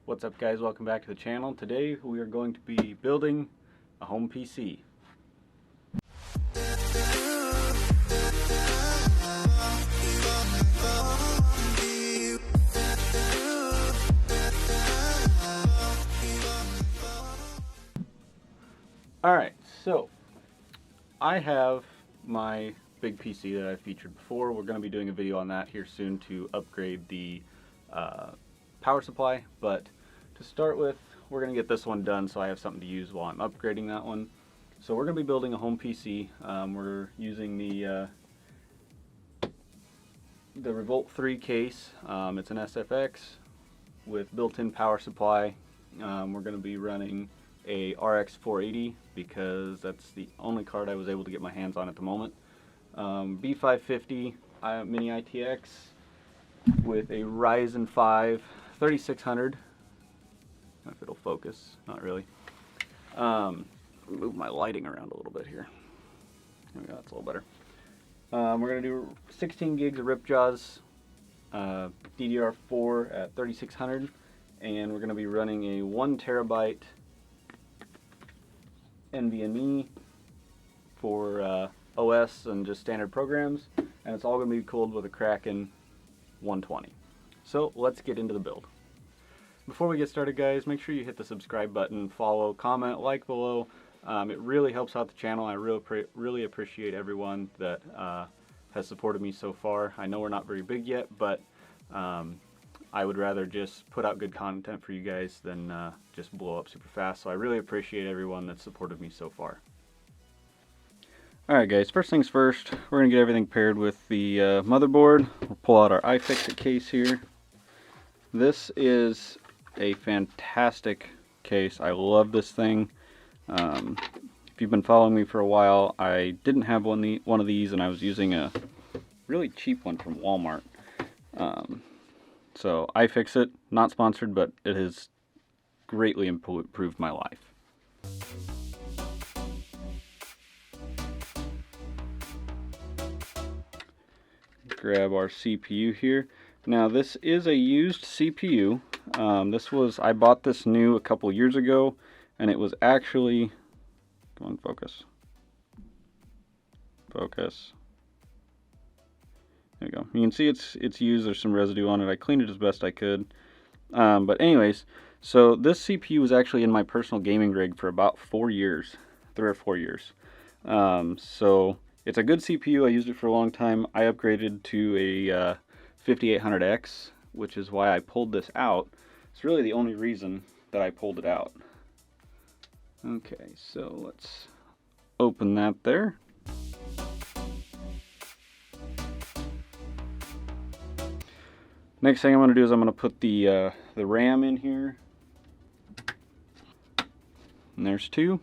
What's up guys, welcome back to the channel. Today we are going to be building a home PC. Alright, so I have my big PC that I featured before. We're going to be doing a video on that here soon to upgrade the power supply, but to start with, we're going to get this one done so I have something to use while I'm upgrading that one. So we're going to be building a home PC. We're using the Revolt 3 case. It's an SFX with built-in power supply. We're going to be running a RX 480 because that's the only card I was able to get my hands on at the moment. B550 mini ITX with a Ryzen 5 3600. If it'll focus, not really. Move my lighting around a little bit here. There we go, that's a little better. We're going to do 16 gigs of Ripjaws, DDR4 at 3600, and we're going to be running a 1 terabyte NVMe for OS and just standard programs, and it's all going to be cooled with a Kraken 120. So let's get into the build. Before we get started guys, make sure you hit the subscribe button, follow, comment, like below. It really helps out the channel. I really appreciate everyone that has supported me so far. I know we're not very big yet, but I would rather just put out good content for you guys than just blow up super fast. So I really appreciate everyone that's supported me so far. Alright guys, first things first, we're going to get everything paired with the motherboard. We'll pull out our iFixit case here. This is a fantastic case. I love this thing. If you've been following me for a while, I didn't have one of these, and I was using a really cheap one from Walmart. So iFixit, not sponsored, but it has greatly improved my life. Grab our CPU here. Now this is a used CPU. I bought this new a couple years ago, and it was actually, come on, focus. Focus. There you go. You can see it's used. There's some residue on it. I cleaned it as best I could. But anyways, so this CPU was actually in my personal gaming rig for about 4 years, 3 or 4 years. So it's a good CPU. I used it for a long time. I upgraded to a 5800X, which is why I pulled this out. It's really the only reason that I pulled it out. Okay, so let's open that there. Next thing I'm going to do is I'm going to put the RAM in here. And there's 2.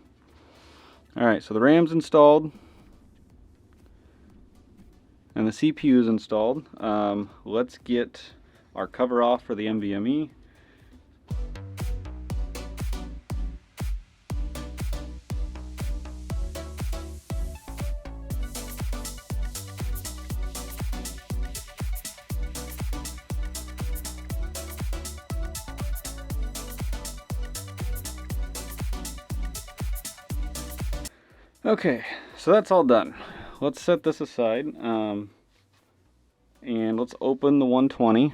Alright, so the RAM's installed. And the CPU is installed. Let's get our cover off for the NVMe. Okay, so that's all done. Let's set this aside, and let's open the 120.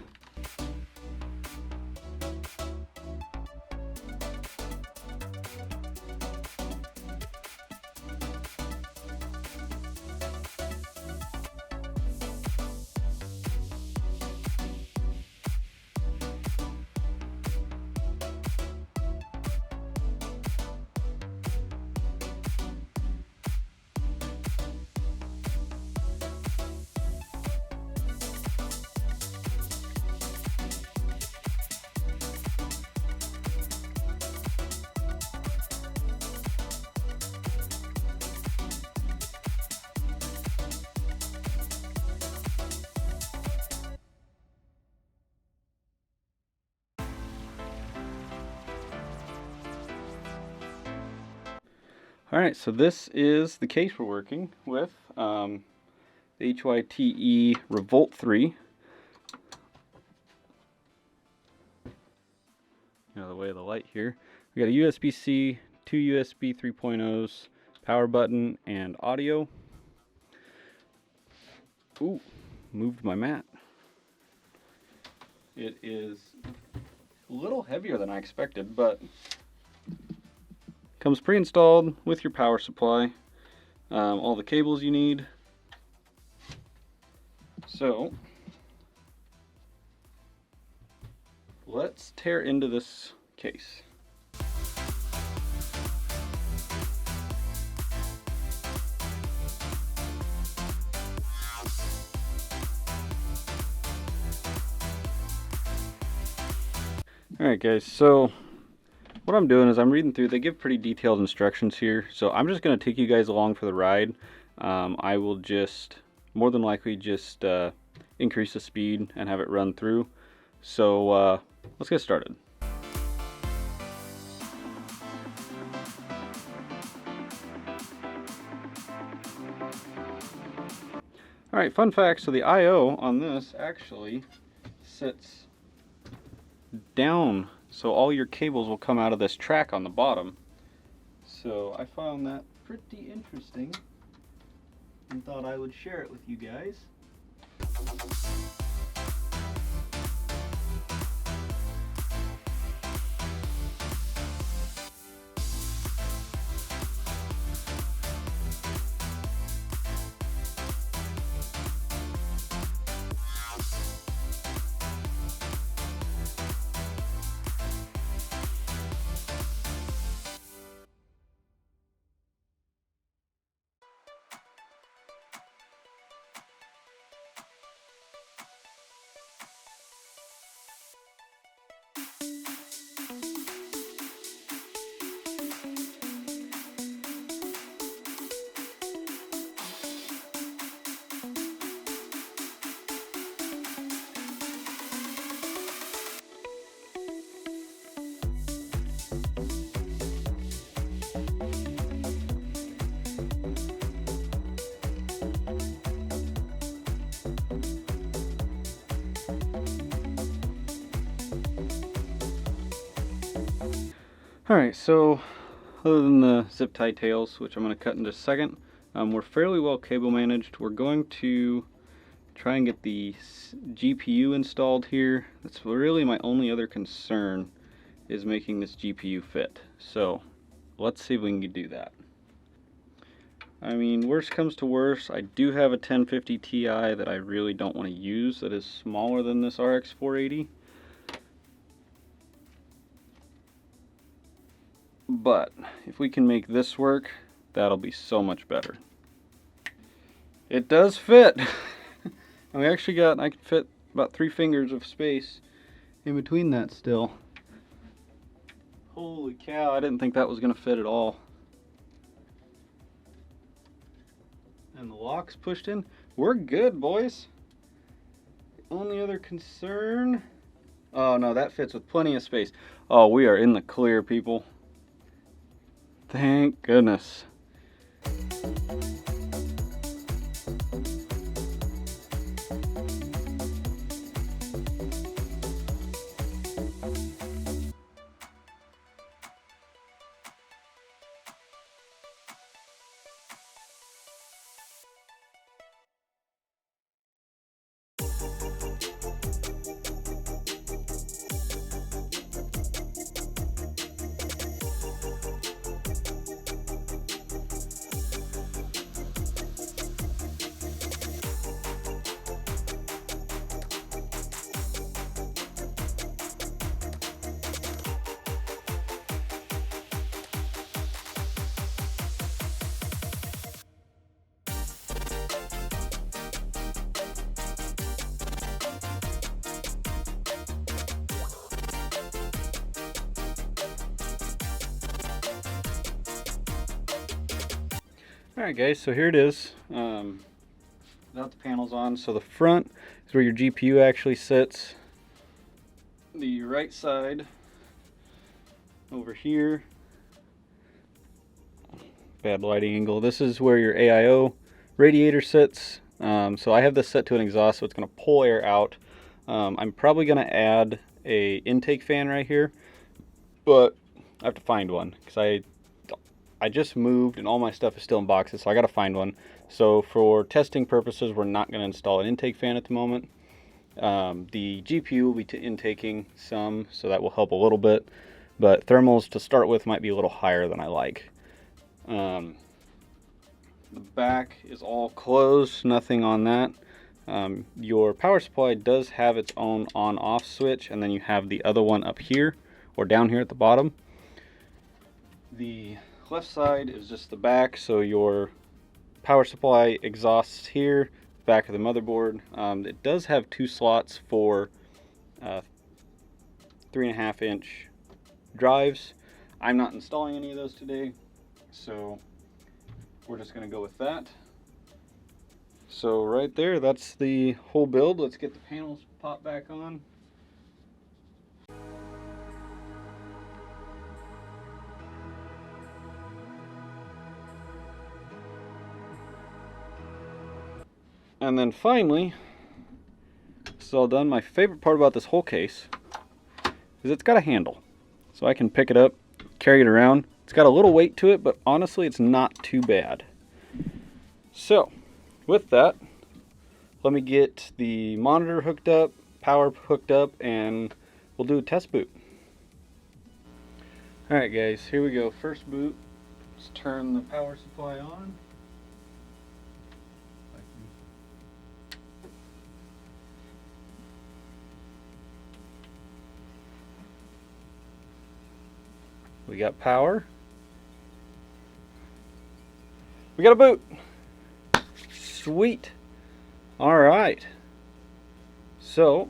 Alright, so this is the case we're working with, the HYTE Revolt 3. out of the way of the light here. We got a USB-C, two USB 3.0s, power button, and audio. Ooh, moved my mat. It is a little heavier than I expected, but comes pre-installed with your power supply, all the cables you need. So let's tear into this case. Alright guys, so what I'm doing is I'm reading through, they give pretty detailed instructions here, so I'm just going to take you guys along for the ride. I will just, more than likely, just increase the speed and have it run through. So let's get started. Alright, fun fact, so the I/O on this actually sits down, so all your cables will come out of this track on the bottom. So I found that pretty interesting and thought I would share it with you guys. Alright, so other than the zip tie tails, which I'm going to cut in just a second, we're fairly well cable managed. We're going to try and get the GPU installed here. That's really my only other concern, is making this GPU fit. So let's see if we can do that. I mean, worst comes to worst, I do have a 1050 Ti that I really don't want to use that is smaller than this RX 480. But if we can make this work, that'll be so much better. It does fit. And we actually got, I can fit about 3 fingers of space in between that still. Holy cow, I didn't think that was going to fit at all. And the lock's pushed in. We're good, boys. The only other concern... Oh no, that fits with plenty of space. Oh, we are in the clear, people. Thank goodness. Alright guys, so here it is, without the panels on. So the front is where your GPU actually sits. The right side over here, bad lighting angle, this is where your AIO radiator sits. So I have this set to an exhaust, so it's going to pull air out. I'm probably going to add a intake fan right here. but I have to find one because I just moved and all my stuff is still in boxes, so I got to find one. So for testing purposes, we're not going to install an intake fan at the moment. The GPU will be intaking some, so that will help a little bit, but thermals to start with might be a little higher than I like. The back is all closed, nothing on that. Your power supply does have its own on-off switch, and then you have the other one up here or down here at the bottom. The left side is just the back, so your power supply exhausts here, back of the motherboard. It does have 2 slots for 3.5-inch drives. I'm not installing any of those today, so we're just going to go with that. So right there, that's the whole build. Let's get the panels popped back on. And then finally, it's all done. My favorite part about this whole case is it's got a handle. So I can pick it up, carry it around. It's got a little weight to it, but honestly, it's not too bad. So, with that, let me get the monitor hooked up, power hooked up, and we'll do a test boot. Alright guys, here we go. First boot, let's turn the power supply on. We got power. We got a boot. Sweet. Alright. So,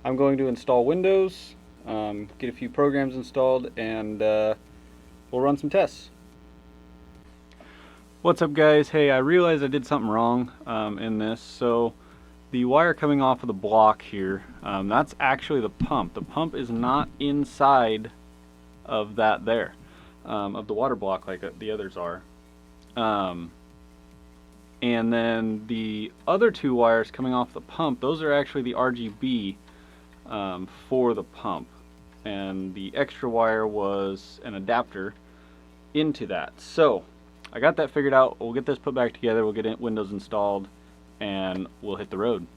I'm going to install Windows, get a few programs installed, and we'll run some tests. What's up guys? Hey, I realized I did something wrong in this. So, the wire coming off of the block here, that's actually the pump. The pump is not inside of that there, of the water block like the others are. And then the other 2 wires coming off the pump, those are actually the RGB for the pump. And the extra wire was an adapter into that. So, I got that figured out. We'll get this put back together, we'll get Windows installed, and we'll hit the road.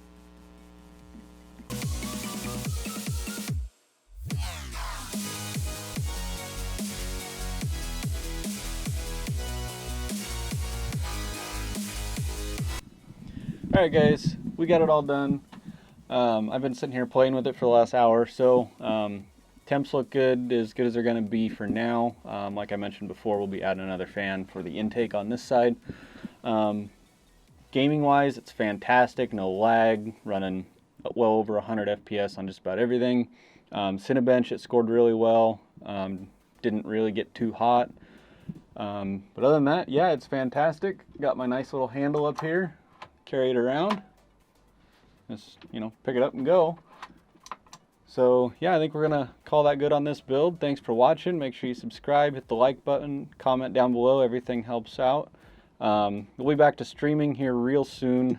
Alright guys, we got it all done. I've been sitting here playing with it for the last hour or so. Temps look good as they're going to be for now. Like I mentioned before, we'll be adding another fan for the intake on this side. Gaming wise, it's fantastic, no lag, running well over 100 FPS on just about everything. Cinebench, it scored really well, didn't really get too hot. But other than that, yeah, it's fantastic. Got my nice little handle up here. Carry it around, just, you know, pick it up and go. So yeah, I think we're gonna call that good on this build. Thanks for watching. Make sure you subscribe, hit the like button, comment down below. Everything helps out. We'll be back to streaming here real soon.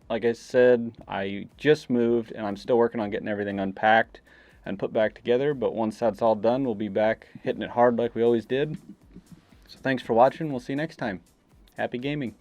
Like I said, I just moved and I'm still working on getting everything unpacked and put back together, but once that's all done, we'll be back hitting it hard like we always did. So thanks for watching. We'll see you next time. Happy gaming.